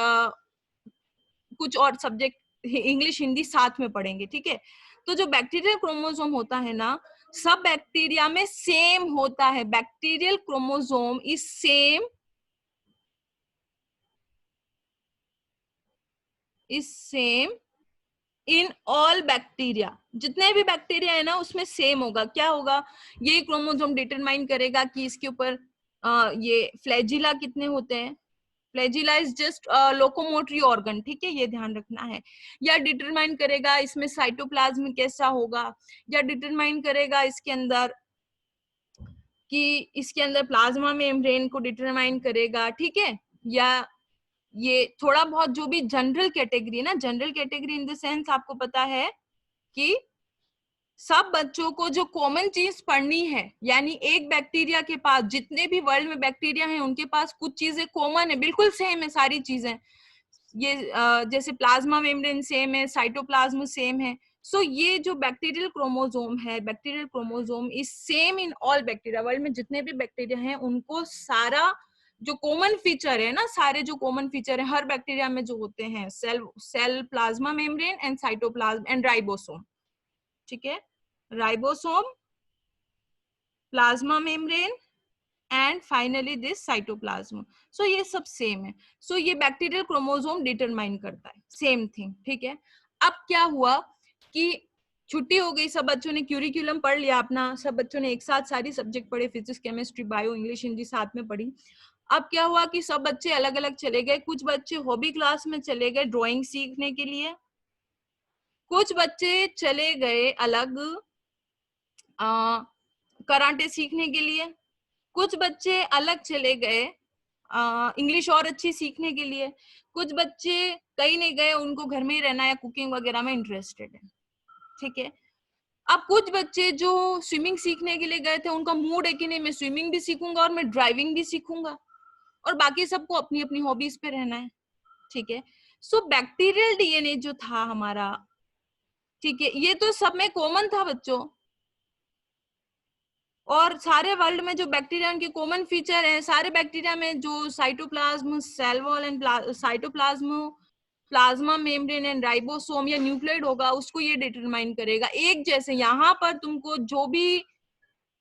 कुछ और सब्जेक्ट इंग्लिश हिंदी साथ में पढ़ेंगे, ठीक है। तो जो बैक्टीरियल क्रोमोसोम होता है ना, सब बैक्टीरिया में सेम होता है। Bacterial chromosome is same in all bacteria. जितने भी बैक्टीरिया है ना उसमें सेम होगा। क्या होगा, ये क्रोमोसोम डिटरमाइन करेगा कि इसके ऊपर ये फ्लैजिला कितने होते हैं। Flagella is just locomotory organ, ठीक है, ये ध्यान रखना है। या डिटरमाइन करेगा इसमें साइटोप्लाज्म कैसा होगा, या डिटरमाइन करेगा इसके अंदर कि इसके अंदर प्लाज्मा मेम्ब्रेन को डिटरमाइन करेगा, ठीक है। या ये थोड़ा बहुत जो भी जनरल कैटेगरी है ना, general category in the sense आपको पता है कि सब बच्चों को जो कॉमन चीज पढ़नी है, यानी एक बैक्टीरिया के पास, जितने भी वर्ल्ड में बैक्टीरिया हैं उनके पास कुछ चीजें कॉमन है, बिल्कुल सेम है सारी चीजें। ये जैसे प्लाज्मा मेम्ब्रेन सेम है, साइटोप्लाज्म सेम है। सो ये जो बैक्टीरियल क्रोमोसोम है, bacterial chromosome is same in all bacteria. World में जितने भी बैक्टीरिया हैं उनको सारा जो कॉमन फीचर है ना, सारे जो कॉमन फीचर है हर बैक्टीरिया में जो होते हैं, cell plasma membrane and cytoplasm and ribosome, ठीक है। Ribosome, plasma membrane and finally this cytoplasm. So ये सब सेम है। सो ये बैक्टीरियल क्रोमोसोम डिटरमाइन करता है, सेम थिंग, ठीक है। अब क्या हुआ कि छुट्टी हो गई, सब बच्चों ने क्यूरिकुलम पढ़ लिया अपना, सब बच्चों ने एक साथ सारी सब्जेक्ट पढ़े, physics chemistry bio English Hindi साथ में पढ़ी। अब क्या हुआ कि सब बच्चे अलग अलग चले गए। कुछ बच्चे हॉबी क्लास में चले गए ड्राइंग सीखने के लिए, कुछ बच्चे चले गए अलग कराटे सीखने के लिए, कुछ बच्चे अलग चले गए इंग्लिश और अच्छी सीखने के लिए, कुछ बच्चे कहीं नहीं गए, उनको घर में ही रहना है, कुकिंग वगैरह में इंटरेस्टेड है, ठीक है। अब कुछ बच्चे जो स्विमिंग सीखने के लिए गए थे उनका मूड है कि नहीं मैं स्विमिंग भी सीखूंगा और मैं ड्राइविंग भी सीखूंगा, और बाकी सबको अपनी अपनी हॉबीज पे रहना है, ठीक है। सो बैक्टीरियल डीएनए जो था हमारा, ठीक है, ये तो सब में कॉमन था बच्चों, और सारे वर्ल्ड में जो बैक्टीरिया उनके कॉमन फीचर है, सारे बैक्टीरिया में जो cytoplasm, cell wall and cytoplasm, plasma membrane and ribosome या न्यूक्लियोइड होगा, उसको ये डिटरमाइन करेगा। एक जैसे यहाँ पर तुमको जो भी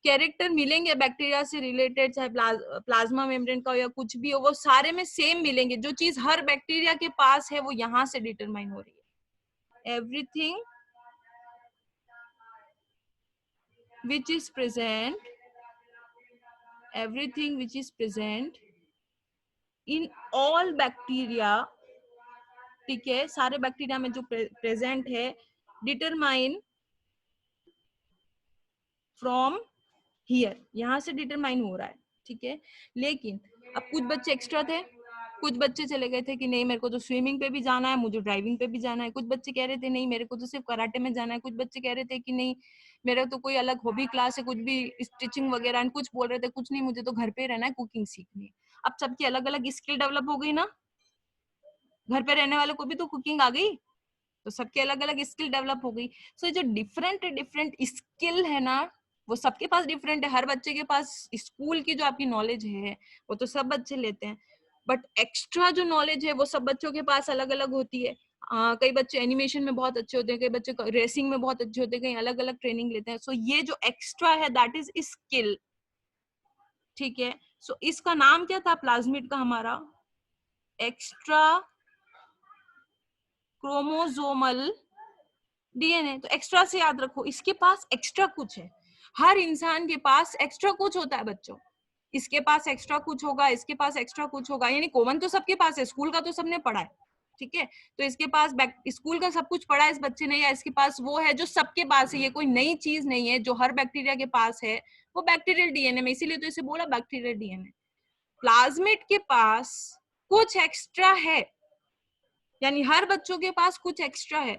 कैरेक्टर मिलेंगे बैक्टीरिया से रिलेटेड, चाहे प्लाज्मा मेम्ब्रेन का हो या कुछ भी हो, वो सारे में सेम मिलेंगे। जो चीज हर बैक्टीरिया के पास है वो यहाँ से डिटरमाइन हो रही है। Everything which is present, everything which is present in all bacteria, ठीक है, सारे बैक्टीरिया में जो प्रेजेंट है, डिटरमाइन फ्रॉम हियर, यहाँ से डिटरमाइन हो रहा है, ठीक है। लेकिन अब कुछ बच्चे एक्स्ट्रा थे, कुछ बच्चे चले गए थे कि नहीं मेरे को तो स्विमिंग पे भी जाना है, मुझे ड्राइविंग पे भी जाना है। कुछ बच्चे कह रहे थे नहीं मेरे को तो सिर्फ कराटे में जाना है। कुछ बच्चे कह रहे थे कि नहीं मेरा तो कोई अलग हॉबी क्लास है, कुछ भी स्टिचिंग वगैरह। कुछ बोल रहे थे कुछ नहीं मुझे तो घर पे रहना है, कुकिंग सीखनी है। अब सबकी अलग अलग स्किल डेवलप हो गई ना, घर पे रहने वालों को भी तो कुकिंग आ गई, तो सबके अलग अलग स्किल डेवलप हो गई। सो जो डिफरेंट डिफरेंट स्किल है ना वो सबके पास डिफरेंट है। हर बच्चे के पास स्कूल की जो आपकी नॉलेज है वो तो सब बच्चे लेते हैं, बट एक्स्ट्रा जो नॉलेज है वो सब बच्चों के पास अलग अलग होती है। कई बच्चे एनिमेशन में बहुत अच्छे होते हैं, कई बच्चे रेसिंग में बहुत अच्छे होते हैं, कई अलग अलग ट्रेनिंग लेते हैं। सो ये जो एक्स्ट्रा है दैट इज स्किल, ठीक है। सो इसका नाम क्या था प्लाज्मिड का हमारा? Extra chromosomal DNA. तो एक्स्ट्रा से याद रखो इसके पास एक्स्ट्रा कुछ है। हर इंसान के पास एक्स्ट्रा कुछ होता है बच्चों, इसके पास एक्स्ट्रा कुछ होगा, इसके पास एक्स्ट्रा कुछ होगा, यानी कॉमन तो सबके पास है, स्कूल का तो सबने पढ़ा है, ठीक है। तो इसके पास स्कूल का सब कुछ पढ़ा है इस बच्चे ने, या इसके पास वो है जो सबके पास है। ये कोई नई चीज नहीं है जो हर बैक्टीरिया के पास है, वो बैक्टीरियल डीएनए में, इसीलिए तो इसे बोला बैक्टीरियल डीएनए। प्लाज्मिड के पास कुछ एक्स्ट्रा है, यानी हर बच्चों के पास कुछ एक्स्ट्रा है।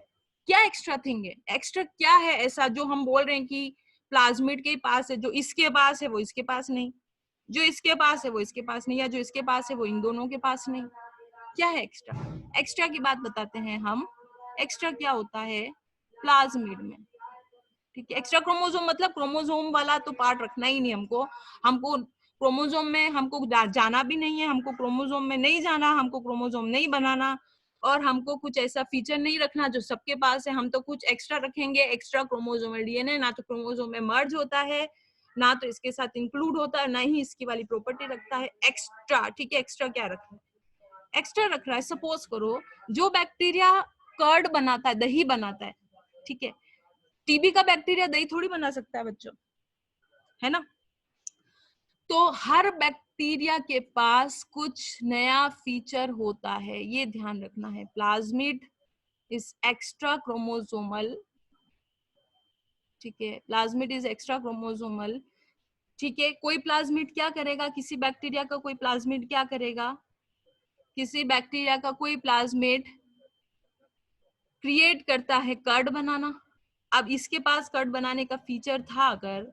क्या एक्स्ट्रा थिंग है? एक्स्ट्रा क्या है ऐसा जो हम बोल रहे हैं कि प्लाज्मिड के पास है, जो इसके पास है वो इसके पास नहीं, जो इसके पास है वो इसके पास नहीं, या जो इसके पास है वो इन दोनों के पास नहीं? क्या है एक्स्ट्रा? एक्स्ट्रा की बात बताते हैं हम। एक्स्ट्रा क्या होता है प्लाज्मिड में, ठीक है। एक्स्ट्रा क्रोमोसोम मतलब क्रोमोसोम वाला तो पार्ट रखना ही नहीं हमको। हमको क्रोमोसोम में हमको जाना भी नहीं है, हमको क्रोमोसोम में नहीं जाना, हमको क्रोमोसोम नहीं बनाना, और हमको कुछ ऐसा फीचर नहीं रखना जो सबके पास है, हम तो कुछ एक्स्ट्रा रखेंगे, एक्स्ट्रा क्रोमोसोमल डीएनए, ना तो क्रोमोसोम में मर्ज होता है, ना तो इसके साथ इंक्लूड होता है, ना ही इसकी वाली प्रॉपर्टी रखता है, एक्स्ट्रा। ठीक है, एक्स्ट्रा क्या रख रहा है? एक्स्ट्रा रख रहा है। सपोज करो जो बैक्टीरिया कर्ड बनाता है, दही बनाता है, ठीक है, टीबी का बैक्टीरिया दही थोड़ी बना सकता है बच्चों, है ना? तो हर बैक्टीरिया के पास कुछ नया फीचर होता है, ये ध्यान रखना है। प्लाज्मिड इज एक्स्ट्रा क्रोमोसोमल, ठीक है, प्लाज्मिड इज एक्स्ट्रा क्रोमोसोमल, ठीक है। कोई प्लाज्मिड क्या करेगा, किसी बैक्टीरिया का कोई प्लाज्मिड क्या करेगा, किसी बैक्टीरिया का कोई प्लाज्मिड क्रिएट करता है कर्ड बनाना। अब इसके पास कर्ड बनाने का फीचर था, अगर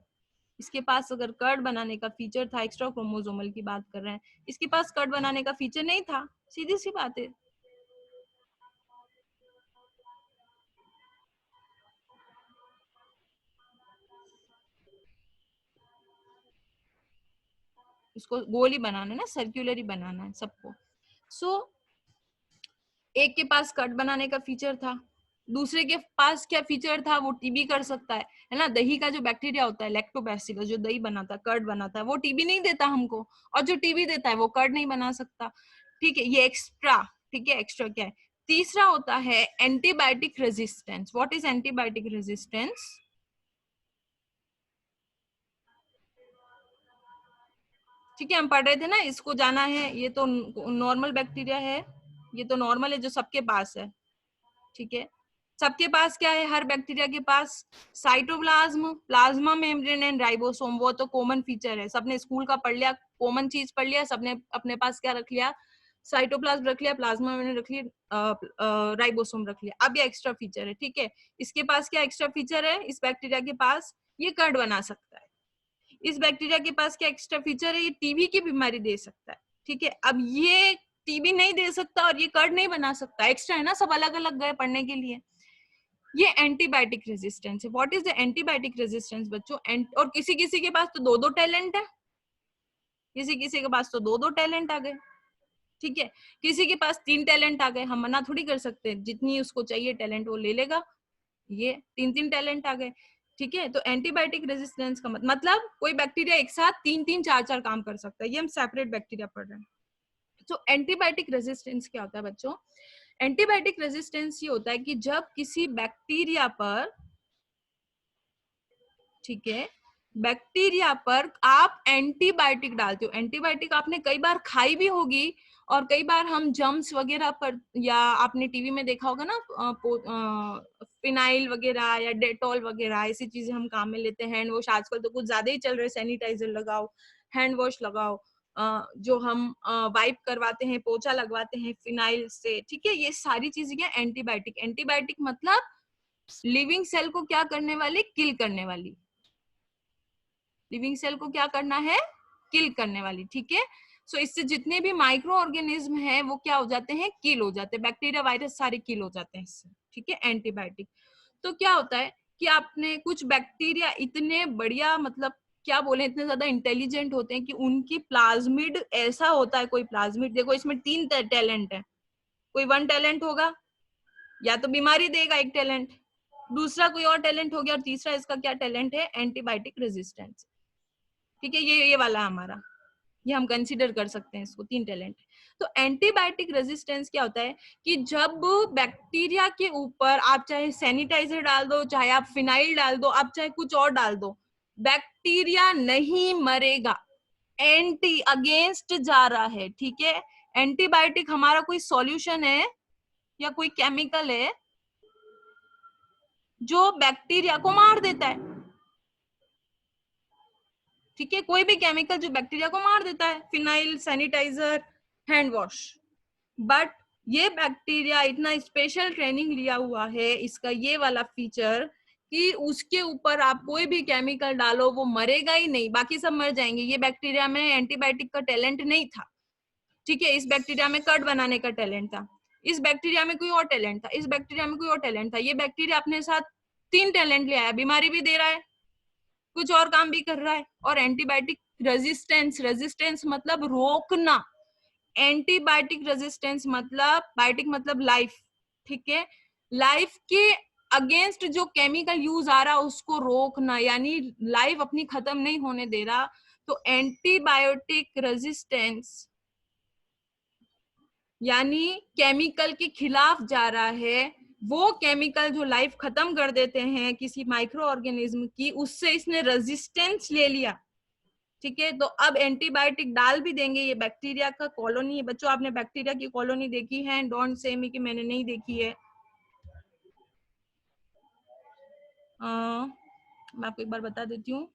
इसके पास अगर कर्ड बनाने का फीचर था, एक्स्ट्रा क्रोमोसोमल की बात कर रहे हैं, इसके पास कर्ड बनाने का फीचर नहीं था, सीधी सी बात है। इसको गोल ही बनाना है ना, सर्कुलर ही बनाना है सबको। सो एक के पास कर्ड बनाने का फीचर था, दूसरे के पास क्या फीचर था, वो टीबी कर सकता है ना। दही का जो बैक्टीरिया होता है लैक्टोबैसिलस, जो दही बनाता है, कर्ड बनाता है, वो टीबी नहीं देता हमको, और जो टीबी देता है वो कर्ड नहीं बना सकता। ठीक है, ये एक्स्ट्रा। ठीक है, एक्स्ट्रा क्या है? तीसरा होता है antibiotic resistance. What is antibiotic resistance? ठीक है, हम पढ़ रहे थे ना, इसको जाना है। ये तो नॉर्मल बैक्टीरिया है, ये तो नॉर्मल है जो सबके पास है। ठीक है, सबके पास क्या है, हर बैक्टीरिया के पास cytoplasm, plasma membrane and ribosome, वो तो कॉमन फीचर है, सबने स्कूल का पढ़ लिया, कॉमन चीज पढ़ लिया सबने, अपने पास क्या रख लिया, साइटोप्लाज्म रख लिया, प्लाज्मा मेम्ब्रेन रख लिया, राइबोसोम रख लिया। अब ये एक्स्ट्रा फीचर है। ठीक है, इसके पास क्या एक्स्ट्रा फीचर है, इस बैक्टीरिया के पास ये कर्ड बना सकता है। इस बैक्टीरिया के पास क्या एक्स्ट्रा फीचर है, ये टीबी की बीमारी दे सकता है। ठीक है, अब ये टीबी नहीं दे सकता और ये कर्ड नहीं बना सकता, एक्स्ट्रा है ना, सब अलग अलग गए पढ़ने के लिए। ये एंटीबायोटिक रेजिस्टेंस है। What is the antibiotic resistance बच्चों? और किसी किसी के पास तो दो दो टैलेंट है, किसी किसी के पास तो दो दो टैलेंट आ गए। ठीक है, किसी के पास तीन टैलेंट आ गए, हम मना थोड़ी कर सकते, जितनी उसको चाहिए टैलेंट वो ले लेगा, ये तीन तीन टैलेंट आ गए। ठीक है, तो एंटीबायोटिक रेजिस्टेंस का मतलब कोई बैक्टीरिया एक साथ तीन तीन चार चार काम कर सकता है, ये हम सेपरेट बैक्टीरिया पढ़ रहे हैं। तो एंटीबायोटिक रेजिस्टेंस क्या होता है बच्चों? एंटीबायोटिक रेजिस्टेंस ये होता है कि जब किसी बैक्टीरिया पर, ठीक है, बैक्टीरिया पर आप एंटीबायोटिक डालते हो। एंटीबायोटिक आपने कई बार खाई भी होगी, और कई बार हम जम्स वगैरह पर, या आपने टीवी में देखा होगा ना, फिनाइल वगैरह या डेटॉल वगैरह ऐसी चीजें हम काम में लेते हैं। हैंड वॉश आजकल तो कुछ ज्यादा ही चल रहे, सैनिटाइजर लगाओ, हैंड वॉश लगाओ, जो हम वाइप करवाते हैं, पोछा लगवाते हैं फिनाइल से। ठीक है, ये सारी चीजें क्या, एंटीबायोटिक। एंटीबायोटिक मतलब लिविंग सेल को क्या करने वाली, किल करने वाली। लिविंग सेल को क्या करना है, किल करने वाली। ठीक है, सो इससे जितने भी माइक्रो ऑर्गेनिज्म हैं वो क्या हो जाते हैं, किल हो जाते हैं, बैक्टीरिया वायरस सारे किल हो जाते हैं इससे। ठीक है, एंटीबायोटिक। तो क्या होता है कि आपने कुछ बैक्टीरिया इतने बढ़िया, मतलब क्या बोले, इतने ज्यादा इंटेलिजेंट होते हैं कि उनकी प्लाज्मिड ऐसा होता है, कोई प्लाज्मिड देखो, इसमें तीन टैलेंट है, कोई वन टैलेंट होगा, या तो बीमारी देगा एक टैलेंट, दूसरा कोई और टैलेंट हो गया, और तीसरा इसका क्या टैलेंट है, एंटीबायोटिक रेजिस्टेंस। ठीक है, ये वाला हमारा, ये हम कंसीडर कर सकते हैं इसको, तीन टैलेंट। तो एंटीबायोटिक रेजिस्टेंस क्या होता है कि जब बैक्टीरिया के ऊपर आप चाहे सैनिटाइजर डाल दो, चाहे आप फिनाइल डाल दो, आप चाहे कुछ और डाल दो, बैक्टीरिया नहीं मरेगा, एंटी अगेंस्ट जा रहा है। ठीक है, एंटीबायोटिक हमारा कोई सॉल्यूशन है या कोई केमिकल है जो बैक्टीरिया को मार देता है। ठीक है, कोई भी केमिकल जो बैक्टीरिया को मार देता है, phenyl, sanitiser, hand wash. But ये बैक्टीरिया इतना स्पेशल ट्रेनिंग लिया हुआ है, इसका ये वाला फीचर कि उसके ऊपर आप कोई भी केमिकल डालो वो मरेगा ही नहीं, बाकी सब मर जाएंगे। ये बैक्टीरिया में एंटीबायोटिक का टैलेंट नहीं था। ठीक है, इस बैक्टीरिया में कर्ड बनाने का टैलेंट था, इस बैक्टीरिया में कोई और टैलेंट था, इस बैक्टीरिया में कोई और टैलेंट था। ये बैक्टीरिया अपने साथ तीन टैलेंट ले आया, बीमारी भी दे रहा है, कुछ और काम भी कर रहा है, और एंटीबायोटिक रेजिस्टेंस। रेजिस्टेंस मतलब रोकना, एंटीबायोटिक रेजिस्टेंस मतलब बायोटिक मतलब लाइफ, ठीक है, लाइफ के अगेंस्ट जो केमिकल यूज आ रहा उसको रोकना, यानी लाइफ अपनी खत्म नहीं होने दे रहा। तो एंटीबायोटिक रेजिस्टेंस यानी केमिकल के खिलाफ जा रहा है, वो केमिकल जो लाइफ खत्म कर देते हैं किसी माइक्रो ऑर्गेनिज्म की, उससे इसने रेजिस्टेंस ले लिया, ठीक है। तो अब एंटीबायोटिक डाल भी देंगे। ये बैक्टीरिया का कॉलोनी है बच्चों, आपने बैक्टीरिया की कॉलोनी देखी है? डोंट से मी कि मैंने नहीं देखी है। मैं आपको एक बार बता देती हूँ।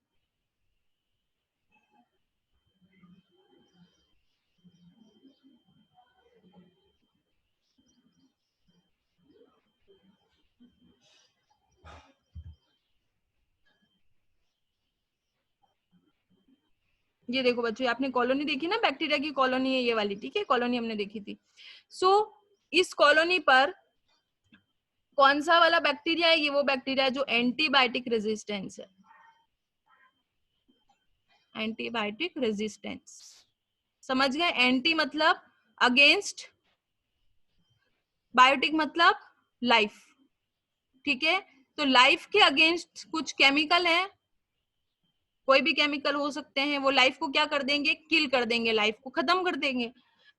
ये देखो बच्चों, आपने कॉलोनी देखी ना, बैक्टीरिया की कॉलोनी है ये वाली, ठीक है, कॉलोनी हमने देखी थी। सो इस कॉलोनी पर कौन सा वाला बैक्टीरिया है? ये वो बैक्टीरिया है जो एंटीबायोटिक रेजिस्टेंस है, एंटीबायोटिक रेजिस्टेंस। समझ गए? एंटी मतलब अगेंस्ट, बायोटिक मतलब लाइफ, ठीक है। तो लाइफ के अगेंस्ट कुछ केमिकल है, कोई भी केमिकल हो सकते हैं, वो लाइफ को क्या कर देंगे? किल कर देंगे, लाइफ को खत्म कर देंगे।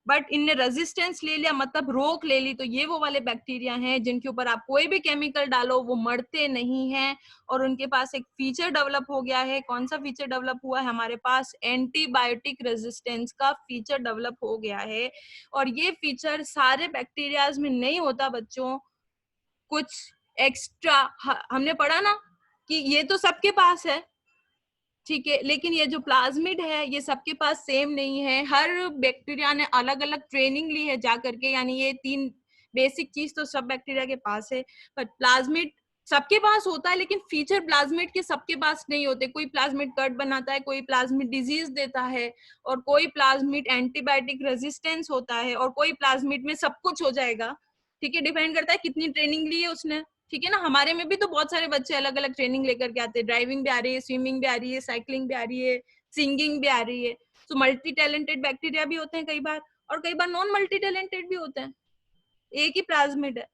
बट इनने रेजिस्टेंस ले लिया, मतलब रोक ले ली। तो ये वो वाले बैक्टीरिया हैं जिनके ऊपर आप कोई भी केमिकल डालो वो मरते नहीं हैं, और उनके पास एक फीचर डेवलप हो गया है। कौन सा फीचर डेवलप हुआ है? हमारे पास एंटीबायोटिक रेजिस्टेंस का फीचर डेवलप हो गया है। और ये फीचर सारे बैक्टीरियाज में नहीं होता बच्चों, कुछ एक्स्ट्रा हमने पढ़ा ना कि ये तो सबके पास है, ठीक है, लेकिन ये जो प्लाज्मिड है ये सबके पास सेम नहीं है। हर बैक्टीरिया ने अलग अलग ट्रेनिंग ली है जा करके, यानी ये 3 बेसिक चीज तो सब बैक्टीरिया के पास है, पर प्लाज्मिड सबके पास होता है, लेकिन फीचर प्लाज्मिड के सबके पास नहीं होते। कोई प्लाज्मिड कट बनाता है, कोई प्लाज्मिड डिजीज देता है, और कोई प्लाज्मिड एंटीबायोटिक रेजिस्टेंस होता है, और कोई प्लाज्मिड में सब कुछ हो जाएगा, ठीक है। डिपेंड करता है कितनी ट्रेनिंग ली है उसने, ठीक है ना। हमारे में भी तो बहुत सारे बच्चे अलग अलग ट्रेनिंग लेकर के आते हैं, ड्राइविंग भी आ रही है, स्विमिंग भी आ रही है, साइकिलिंग भी आ रही है, सिंगिंग भी आ रही है। तो मल्टी टैलेंटेड बैक्टीरिया भी होते हैं कई बार, और कई बार नॉन मल्टी टैलेंटेड भी होते हैं, एक ही प्लाज्मिड है।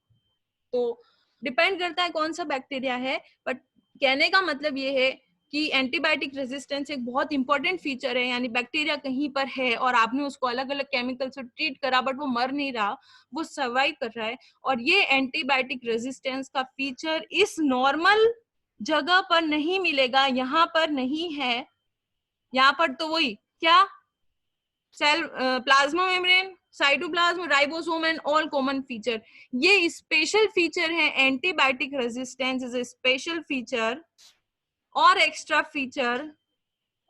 तो डिपेंड करता है कौन सा बैक्टीरिया है। बट कहने का मतलब ये है कि एंटीबायोटिक रेजिस्टेंस एक बहुत इंपॉर्टेंट फीचर है, यानी बैक्टीरिया कहीं पर है और आपने उसको अलग अलग केमिकल से ट्रीट करा, बट वो मर नहीं रहा, वो सर्वाइव कर रहा है। और ये एंटीबायोटिक रेजिस्टेंस का फीचर इस नॉर्मल जगह पर नहीं मिलेगा, यहाँ पर नहीं है। यहाँ पर तो वही क्या, cell, plasma membrane, cytoplasm, ribosome and all common feature. ये स्पेशल फीचर है, antibiotic resistance is a special feature. और एक्स्ट्रा फीचर,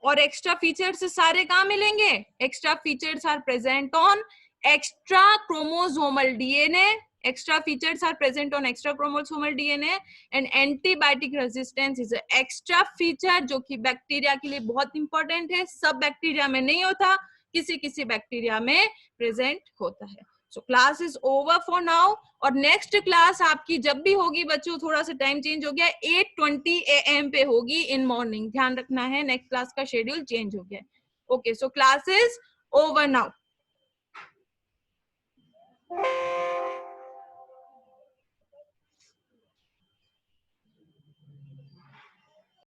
और एक्स्ट्रा फीचर्स सारे कहाँ मिलेंगे? Extra features are present on extra chromosomal DNA, extra features are present on extra chromosomal DNA, and antibiotic resistance is extra feature जो कि bacteria के लिए बहुत इंपॉर्टेंट है। सब बैक्टीरिया में नहीं होता, किसी किसी बैक्टीरिया में प्रेजेंट होता है। So class is over for now, और नेक्स्ट क्लास आपकी जब भी होगी बच्चों, थोड़ा सा टाइम चेंज हो गया, 8:20 AM पे होगी इन मॉर्निंग, ध्यान रखना है, नेक्स्ट क्लास का शेड्यूल चेंज हो गया। Okay, so class is over now.